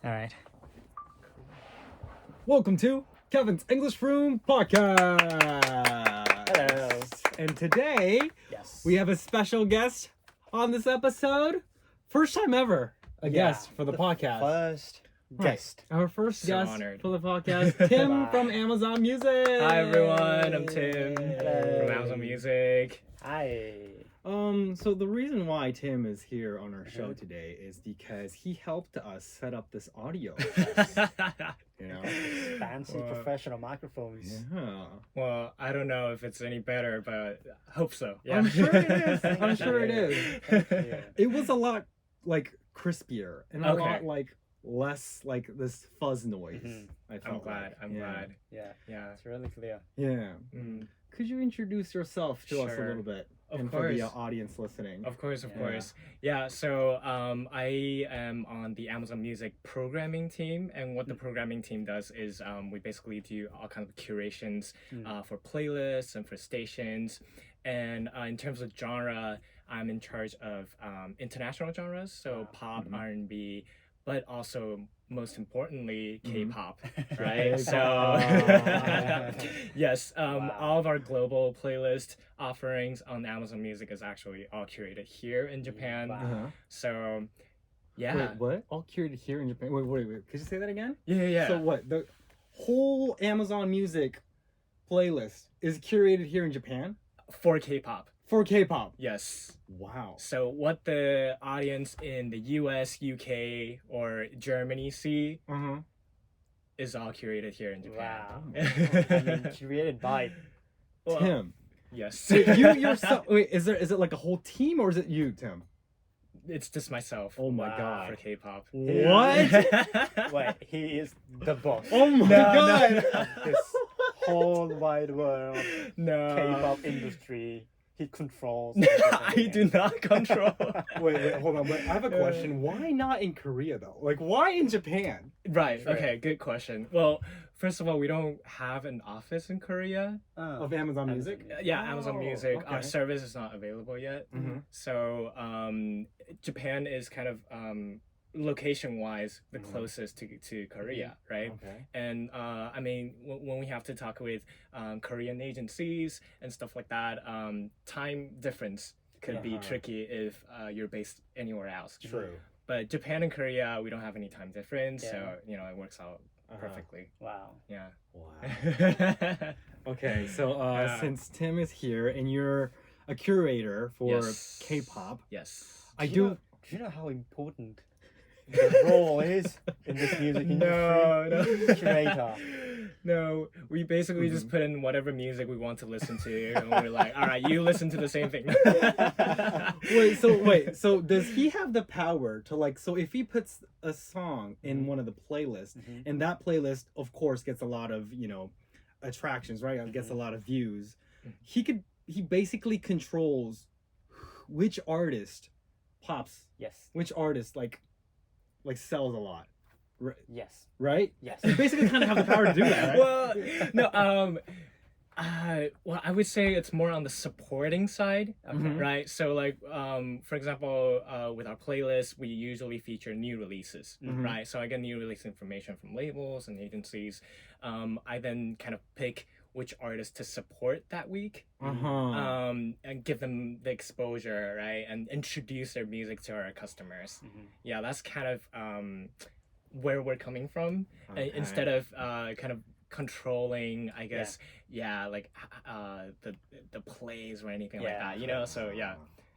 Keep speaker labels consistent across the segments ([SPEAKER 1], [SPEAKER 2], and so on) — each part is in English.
[SPEAKER 1] All right.
[SPEAKER 2] Welcome to Kevin's English Room Podcast.
[SPEAKER 1] Hello.
[SPEAKER 2] And today
[SPEAKER 1] Yes.
[SPEAKER 2] we have a special guest on this episode. First time ever a guest for the podcast.
[SPEAKER 1] First
[SPEAKER 2] Right.
[SPEAKER 1] guest.
[SPEAKER 2] Our first
[SPEAKER 3] So
[SPEAKER 2] guest
[SPEAKER 3] honored.
[SPEAKER 2] for the podcast, Tim
[SPEAKER 1] Wow.
[SPEAKER 2] from Amazon Music.
[SPEAKER 3] Hi everyone, I'm Tim
[SPEAKER 1] Hello.
[SPEAKER 3] from Amazon Music.
[SPEAKER 1] Hi.
[SPEAKER 2] So the reason why Tim is here on our show today is because he helped us set up this audio. You know?
[SPEAKER 1] Fancy
[SPEAKER 3] Well,
[SPEAKER 1] professional microphones.
[SPEAKER 2] Yeah.
[SPEAKER 3] Well, I don't know if it's any better, but hope so.
[SPEAKER 2] I'm sure it is. I'm sure it
[SPEAKER 1] Yeah.
[SPEAKER 2] is.
[SPEAKER 1] Yeah.
[SPEAKER 2] It was a lot like crispier and a
[SPEAKER 3] Okay.
[SPEAKER 2] lot like less like this fuzz noise.
[SPEAKER 1] Mhm.
[SPEAKER 2] I felt
[SPEAKER 3] I'm glad.
[SPEAKER 2] like.
[SPEAKER 3] I'm
[SPEAKER 2] Yeah.
[SPEAKER 3] glad.
[SPEAKER 1] Yeah.
[SPEAKER 3] Yeah.
[SPEAKER 1] It's really clear.
[SPEAKER 2] Yeah.
[SPEAKER 3] Mm,
[SPEAKER 2] Could you introduce yourself to us a
[SPEAKER 3] Sure.
[SPEAKER 2] little bit?
[SPEAKER 3] Of
[SPEAKER 2] and for the
[SPEAKER 3] course.
[SPEAKER 2] audience listening.
[SPEAKER 3] of course, of
[SPEAKER 1] Yeah.
[SPEAKER 3] course. Yeah. So I am on the Amazon Music programming team, and what the programming team does is we basically do all kinds of curations for playlists and for stations. And in terms of genre, I'm in charge of international genres, so pop, R&B, but also most importantly K-pop, right? So yes,
[SPEAKER 1] Wow.
[SPEAKER 3] all of our global playlist offerings on Amazon Music is actually all curated here in Japan.
[SPEAKER 1] Wow.
[SPEAKER 2] Uh-huh.
[SPEAKER 3] So yeah,
[SPEAKER 2] Wait, what? All curated here in Japan. Wait. Could you say that again?
[SPEAKER 3] yeah.
[SPEAKER 2] So what? The whole Amazon Music playlist is curated here in Japan
[SPEAKER 3] For K-pop,
[SPEAKER 2] for K-pop.
[SPEAKER 3] yes.
[SPEAKER 2] Wow.
[SPEAKER 3] So what the audience in the US, UK, or Germany see
[SPEAKER 2] Uh-huh.
[SPEAKER 3] is all curated here in Japan.
[SPEAKER 1] Wow. I mean, created by.
[SPEAKER 3] Well,
[SPEAKER 2] Tim.
[SPEAKER 3] yes.
[SPEAKER 2] So you yourself. Wait, is it like a whole team or is it you, Tim?
[SPEAKER 3] It's just myself.
[SPEAKER 2] Oh my
[SPEAKER 1] Wow.
[SPEAKER 2] God.
[SPEAKER 3] For K-pop.
[SPEAKER 2] What?
[SPEAKER 1] Wait, he is the boss.
[SPEAKER 2] Oh my
[SPEAKER 3] No,
[SPEAKER 2] God.
[SPEAKER 3] no.
[SPEAKER 1] This whole wide world
[SPEAKER 3] No.
[SPEAKER 1] K-pop industry. He controls.
[SPEAKER 3] I
[SPEAKER 1] everything.
[SPEAKER 3] do not control.
[SPEAKER 2] Wait, hold on. Wait, I have a question. Why not in Korea though? Like, why in Japan?
[SPEAKER 3] Right.
[SPEAKER 1] Sure.
[SPEAKER 3] Okay. Good question. Well, first of all, we don't have an office in Korea.
[SPEAKER 1] Oh.
[SPEAKER 2] Of Amazon Music?
[SPEAKER 3] Yeah, Amazon
[SPEAKER 2] Oh,
[SPEAKER 3] Music. Our
[SPEAKER 2] okay.
[SPEAKER 3] service is not available yet.
[SPEAKER 2] Mhm.
[SPEAKER 3] So Japan is kind of location-wise the closest to Korea, right?
[SPEAKER 2] Okay.
[SPEAKER 3] And I mean, when we have to talk with Korean agencies and stuff like that, time difference could be
[SPEAKER 2] Uh-huh.
[SPEAKER 3] tricky if you're based anywhere else.
[SPEAKER 2] True.
[SPEAKER 3] But Japan and Korea, we don't have any time difference,
[SPEAKER 1] Yeah.
[SPEAKER 3] so it works out
[SPEAKER 2] Uh-huh.
[SPEAKER 3] perfectly.
[SPEAKER 1] Wow.
[SPEAKER 3] Yeah.
[SPEAKER 2] Wow. Okay, so
[SPEAKER 3] Yeah.
[SPEAKER 2] since Tim is here and you're a curator for
[SPEAKER 3] Yes.
[SPEAKER 2] K-pop,
[SPEAKER 3] Yes.
[SPEAKER 2] I
[SPEAKER 1] Do
[SPEAKER 2] do.
[SPEAKER 1] you know how important the role is in this music industry?
[SPEAKER 3] No.
[SPEAKER 1] Curator.
[SPEAKER 3] No, we basically just put in whatever music we want to listen to, and we're like, all right, you listen to the same thing.
[SPEAKER 2] Wait. So does he have the power to like? So if he puts a song in one of the playlists, and that playlist, of course, gets a lot of attractions, right? It gets a lot of views. He basically controls which artist pops,
[SPEAKER 1] Yes.
[SPEAKER 2] which artist like sells a lot,
[SPEAKER 1] Yes.
[SPEAKER 2] right?
[SPEAKER 1] Yes.
[SPEAKER 2] You basically kind of have the power to do that, right?
[SPEAKER 3] Well, no, well, I would say it's more on the supporting side, right? So, like, for example, with our playlist, we usually feature new releases, right? So I get new release information from labels and agencies. I then kind of pick which artists to support that week, and give them the exposure, right? And introduce their music to our customers. Yeah, that's kind of where we're coming from.
[SPEAKER 2] Okay.
[SPEAKER 3] Instead of kind of controlling, I guess, like the plays or anything like
[SPEAKER 1] Yeah.
[SPEAKER 3] that, So yeah,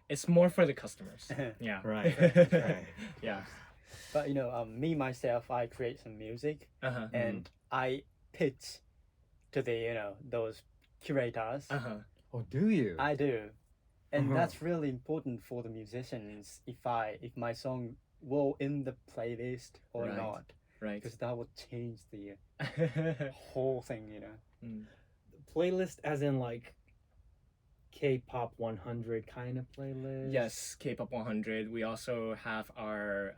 [SPEAKER 3] it's more for the customers. Yeah.
[SPEAKER 2] Right. Right.
[SPEAKER 3] Yeah.
[SPEAKER 1] But me myself, I create some music
[SPEAKER 3] Uh-huh.
[SPEAKER 1] and I pitch to the those curators.
[SPEAKER 3] Uh-huh.
[SPEAKER 2] Oh, do you?
[SPEAKER 1] I do, and
[SPEAKER 2] Uh-huh.
[SPEAKER 1] that's really important for the musicians. If my song will in the playlist or
[SPEAKER 3] Right.
[SPEAKER 1] not,
[SPEAKER 3] Right.
[SPEAKER 1] because that would change the whole thing.
[SPEAKER 2] Playlist as in like K-pop 100 kind of playlist?
[SPEAKER 3] Yes, K-pop 100. We also have our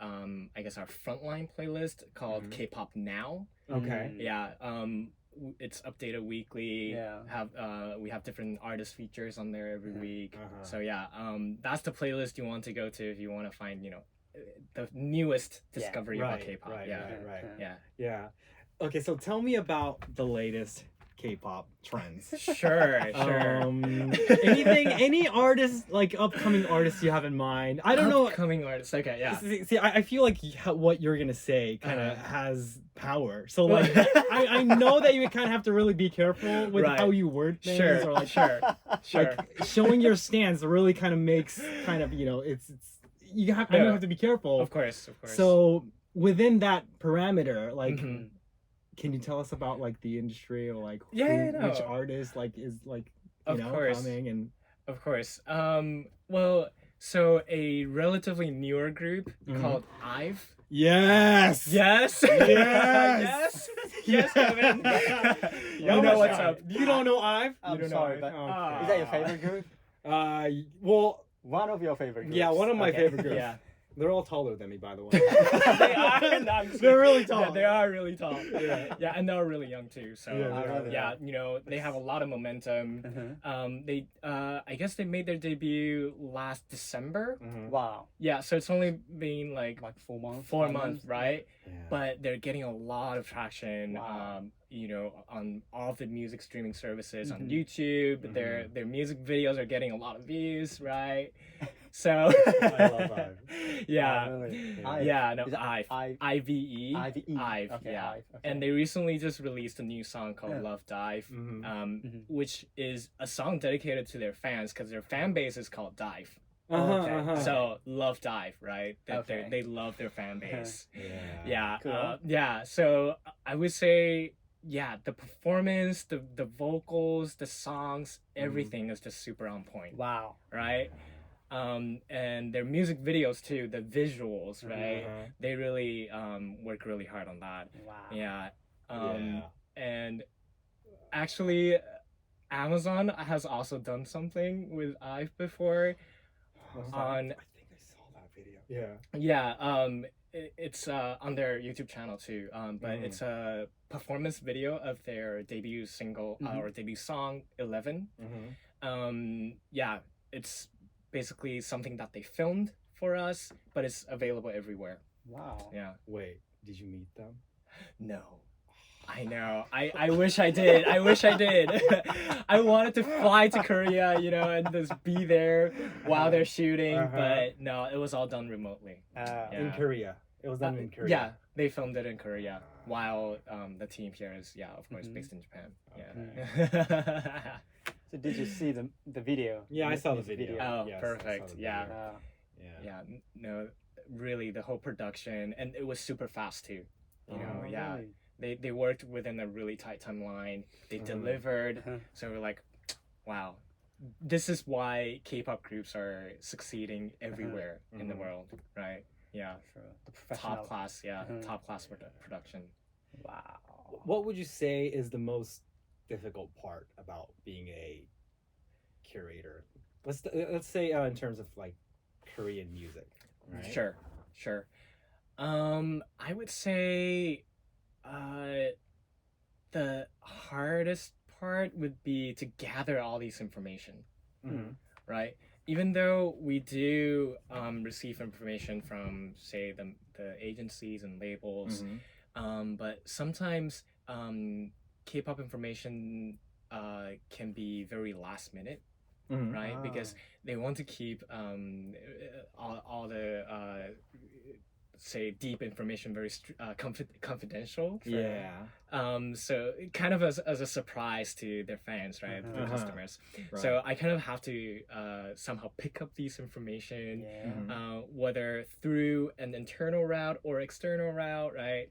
[SPEAKER 3] I guess our frontline playlist called K-pop Now.
[SPEAKER 2] Okay.
[SPEAKER 3] Yeah. It's updated weekly.
[SPEAKER 1] Yeah.
[SPEAKER 3] We have different artist features on there every week.
[SPEAKER 2] Uh-huh.
[SPEAKER 3] So yeah, that's the playlist you want to go to if you want to find the newest
[SPEAKER 1] Yeah.
[SPEAKER 3] discovery about K-pop.
[SPEAKER 2] Right.
[SPEAKER 3] Yeah.
[SPEAKER 2] Yeah. Okay, so tell me about the latest K-pop trends.
[SPEAKER 3] Sure.
[SPEAKER 2] Any artists, like upcoming artists you have in mind? I don't know.
[SPEAKER 3] Upcoming artists. Okay, yeah.
[SPEAKER 2] See, I feel like what you're gonna say kind of has power. So like, I know that you kind of have to really be careful with
[SPEAKER 3] Right.
[SPEAKER 2] how you word things,
[SPEAKER 3] Sure.
[SPEAKER 2] or like,
[SPEAKER 3] Sure.
[SPEAKER 2] like showing your stance really kind of makes kind of it's you have I know you have to be careful.
[SPEAKER 3] Of course.
[SPEAKER 2] So within that parameter, like.
[SPEAKER 3] Mhm.
[SPEAKER 2] Can you tell us about like the industry or like which artist like is like
[SPEAKER 3] Of course.
[SPEAKER 2] coming and
[SPEAKER 3] Of course. Well, so a relatively newer group called IVE.
[SPEAKER 2] yes
[SPEAKER 3] Yes.
[SPEAKER 2] Yes.
[SPEAKER 3] Yes, Kevin. You know what's up.
[SPEAKER 2] You don't know IVE?
[SPEAKER 1] I'm
[SPEAKER 3] You don't
[SPEAKER 1] sorry,
[SPEAKER 3] know.
[SPEAKER 1] but is that your favorite group?
[SPEAKER 2] Well,
[SPEAKER 1] One of your favorite groups.
[SPEAKER 2] yeah, one of my
[SPEAKER 1] Okay.
[SPEAKER 2] favorite groups.
[SPEAKER 3] Yeah.
[SPEAKER 2] They're all taller than me, by the way.
[SPEAKER 3] They are. No, I'm just
[SPEAKER 2] They're
[SPEAKER 3] kidding.
[SPEAKER 2] really tall.
[SPEAKER 3] Yeah, they are really tall.
[SPEAKER 2] Yeah.
[SPEAKER 3] And they're really young too. So
[SPEAKER 2] Yeah,
[SPEAKER 1] really.
[SPEAKER 3] you know, they have a lot of momentum. They I guess they made their debut last December.
[SPEAKER 1] Wow.
[SPEAKER 3] Yeah, so it's only been like
[SPEAKER 1] 4 months.
[SPEAKER 3] 4
[SPEAKER 1] 5
[SPEAKER 3] months, right?
[SPEAKER 2] Yeah.
[SPEAKER 3] But they're getting a lot of traction.
[SPEAKER 1] Wow.
[SPEAKER 3] You know, on all of the music streaming services on
[SPEAKER 1] Mhm.
[SPEAKER 3] YouTube. Their music videos are getting a lot of views, right? So
[SPEAKER 2] I love IVE.
[SPEAKER 3] Yeah.
[SPEAKER 1] Oh, really?
[SPEAKER 3] Yeah, no,
[SPEAKER 1] Is that
[SPEAKER 3] IVE.
[SPEAKER 1] IVE?
[SPEAKER 3] IVE.
[SPEAKER 1] IVE.
[SPEAKER 3] IVE,
[SPEAKER 1] Okay,
[SPEAKER 3] yeah.
[SPEAKER 1] IVE, okay.
[SPEAKER 3] And they recently just released a new song called
[SPEAKER 1] Yeah.
[SPEAKER 3] Love Dive,
[SPEAKER 2] Mhm.
[SPEAKER 3] which is a song dedicated to their fans because their fan base is called Dive.
[SPEAKER 1] Okay.
[SPEAKER 3] So Love Dive, right?
[SPEAKER 1] Okay.
[SPEAKER 3] They love their fan base.
[SPEAKER 2] Yeah.
[SPEAKER 3] Yeah.
[SPEAKER 1] Cool.
[SPEAKER 3] So I would say, yeah, the performance, the vocals, the songs, everything is just super on point,
[SPEAKER 1] Wow.
[SPEAKER 3] right? And their music videos too, the visuals, right? They really work really hard on that.
[SPEAKER 1] Wow.
[SPEAKER 3] Yeah. And actually, Amazon has also done something with IVE before.
[SPEAKER 2] I think I saw that video. Yeah.
[SPEAKER 3] Yeah, it's on their YouTube channel too. But it's a performance video of their debut single or debut song 11. Yeah, it's basically something that they filmed for us, but it's available everywhere.
[SPEAKER 1] Wow.
[SPEAKER 3] Yeah.
[SPEAKER 2] Wait, did you meet them?
[SPEAKER 3] No. I know. I wish I did. I wish I did. I wanted to fly to Korea, you know, and just be there while they're shooting, but no, it was all done remotely.
[SPEAKER 2] In Korea. It was done in Korea.
[SPEAKER 3] Yeah, they filmed it in Korea while the team here is, of course, based in Japan. Yeah.
[SPEAKER 1] So did you see the video?
[SPEAKER 2] Yeah, I saw the video.
[SPEAKER 3] Oh,
[SPEAKER 2] Yes, I saw
[SPEAKER 3] perfect.
[SPEAKER 2] the
[SPEAKER 3] Yeah.
[SPEAKER 2] video.
[SPEAKER 3] Yeah. No, really, the whole production, and it was super fast too. You know,
[SPEAKER 1] Oh,
[SPEAKER 3] yeah.
[SPEAKER 1] really?
[SPEAKER 3] They worked within a really tight timeline. They delivered. So we're like, wow, this is why K-pop groups are succeeding everywhere in the world, right? Yeah.
[SPEAKER 1] Sure. The professional.
[SPEAKER 3] Top class, top class production.
[SPEAKER 1] Wow.
[SPEAKER 2] What would you say is the most difficult part about being a curator? Let's say in terms of like Korean music, right?
[SPEAKER 3] Sure. I would say the hardest part would be to gather all these information, right? Even though we do receive information from, say, the agencies and labels, but sometimes K-pop information can be very last minute, right? Because they want to keep all the say deep information very confidential. So kind of as a surprise to their fans, right? Their customers. So I kind of have to somehow pick up these information, whether through an internal route or external route, right?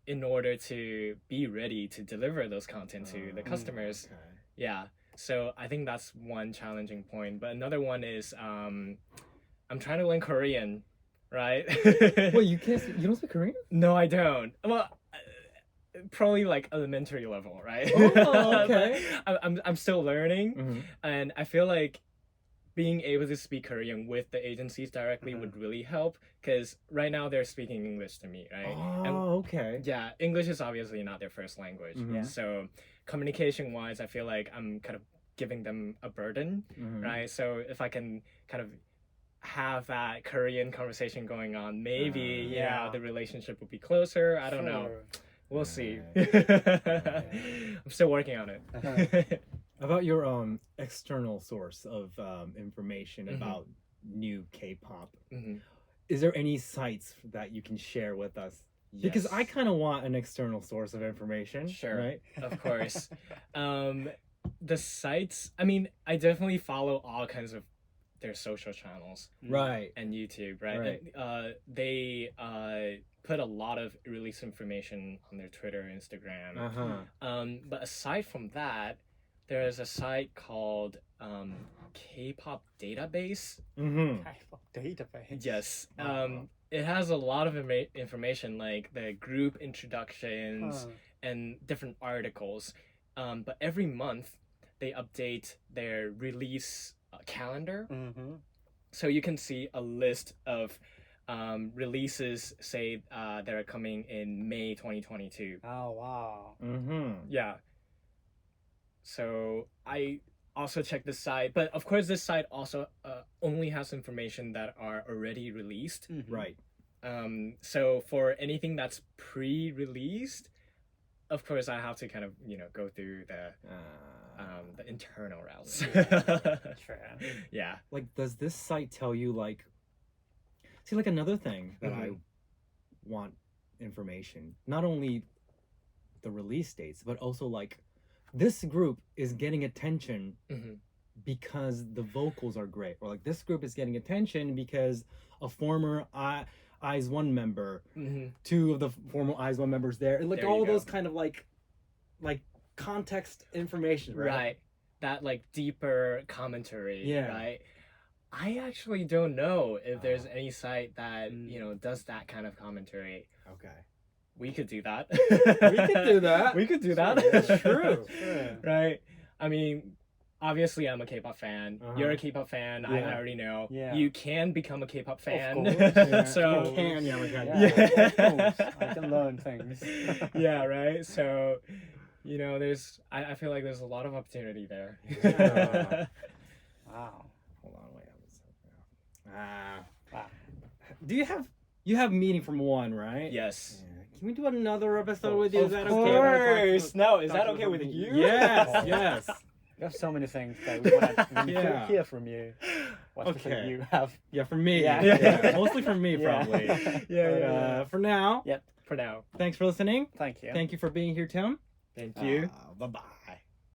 [SPEAKER 3] In order to be ready to deliver those content to the customers. Yeah. So I think that's one challenging point. But another one is I'm trying to learn Korean, right?
[SPEAKER 2] Well, you don't speak Korean?
[SPEAKER 3] No, I don't. Well, probably like elementary level, right?
[SPEAKER 2] Oh, okay.
[SPEAKER 3] I'm still learning, and I feel like being able to speak Korean with the agencies directly would really help, because right now they're speaking English to me, right?
[SPEAKER 2] Okay.
[SPEAKER 3] Yeah, English is obviously not their first language. So communication wise, I feel like I'm kind of giving them a burden, right? So if I can kind of have that Korean conversation going on, maybe
[SPEAKER 1] yeah.
[SPEAKER 3] the relationship would be closer. I don't know.
[SPEAKER 1] Sure.
[SPEAKER 3] We'll see. I'm still working on it.
[SPEAKER 2] About your external source of information about new K-pop, is there any sites that you can share with us? Because I kind of want an external source of information.
[SPEAKER 3] Sure,
[SPEAKER 2] right?
[SPEAKER 3] Of course. The sites, I mean, I definitely follow all kinds of their social channels,
[SPEAKER 2] Right,
[SPEAKER 3] and YouTube, right?
[SPEAKER 2] Right.
[SPEAKER 3] And, they put a lot of release information on their Twitter, Instagram. But aside from that, there is a site called K-pop Database.
[SPEAKER 1] K-pop database.
[SPEAKER 3] Yes.
[SPEAKER 1] Wow.
[SPEAKER 3] It has a lot of information, like the group introductions and different articles. But every month they update their release calendar. So you can see a list of releases, say that are coming in May 2022.
[SPEAKER 1] Oh wow.
[SPEAKER 3] Yeah. So I also check this site, but of course this site also only has information that are already released.
[SPEAKER 2] Right.
[SPEAKER 3] So for anything that's pre-released, of course I have to kind of go through the internal routes.
[SPEAKER 1] Sure.
[SPEAKER 3] Yeah.
[SPEAKER 2] Like, does this site tell you, like, see, like, another thing that I want information, not only the release dates, but also, like, this group is getting attention because the vocals are great, or like this group is getting attention because a former Eyes One member, two of the former Eyes One members there, like, all those kind of like context information, right?
[SPEAKER 3] Right. That like deeper commentary.
[SPEAKER 2] Yeah.
[SPEAKER 3] Right. I actually don't know if there's any site that does that kind of commentary.
[SPEAKER 2] Okay.
[SPEAKER 3] We could do that.
[SPEAKER 2] We could do that.
[SPEAKER 3] We could do that.
[SPEAKER 2] Sure, that's true.
[SPEAKER 3] Right. I mean, obviously I'm a K-pop fan. You're a K-pop fan. I already know.
[SPEAKER 1] Yeah.
[SPEAKER 3] You can become a K-pop fan.
[SPEAKER 1] Of course, yeah.
[SPEAKER 3] So
[SPEAKER 2] You can,
[SPEAKER 1] Yeah,
[SPEAKER 3] Yeah.
[SPEAKER 1] of course. I can learn things.
[SPEAKER 3] yeah, right. So I feel like there's a lot of opportunity there.
[SPEAKER 2] Yeah.
[SPEAKER 1] Wow.
[SPEAKER 2] Hold on, wait.
[SPEAKER 1] Wow.
[SPEAKER 2] Do you have meeting from one, right?
[SPEAKER 3] Yes.
[SPEAKER 2] Yeah. Can we do another episode with you? Is that
[SPEAKER 1] Of
[SPEAKER 2] okay?
[SPEAKER 1] course. No, is
[SPEAKER 2] Talk
[SPEAKER 1] that
[SPEAKER 2] to
[SPEAKER 1] okay
[SPEAKER 2] them.
[SPEAKER 1] with you?
[SPEAKER 2] Yes, yes.
[SPEAKER 1] We have so many things that we want to
[SPEAKER 2] Yeah.
[SPEAKER 1] hear from you. What
[SPEAKER 2] Okay.
[SPEAKER 1] you have?
[SPEAKER 2] Yeah, for me.
[SPEAKER 1] Yeah.
[SPEAKER 2] Yeah. Mostly for me,
[SPEAKER 1] Yeah.
[SPEAKER 2] probably.
[SPEAKER 3] Yeah.
[SPEAKER 2] But, for now,
[SPEAKER 1] Yep.
[SPEAKER 3] For now.
[SPEAKER 2] thanks for listening.
[SPEAKER 1] Thank you.
[SPEAKER 2] Thank you for being here, Tim.
[SPEAKER 3] Thank you.
[SPEAKER 2] Bye-bye.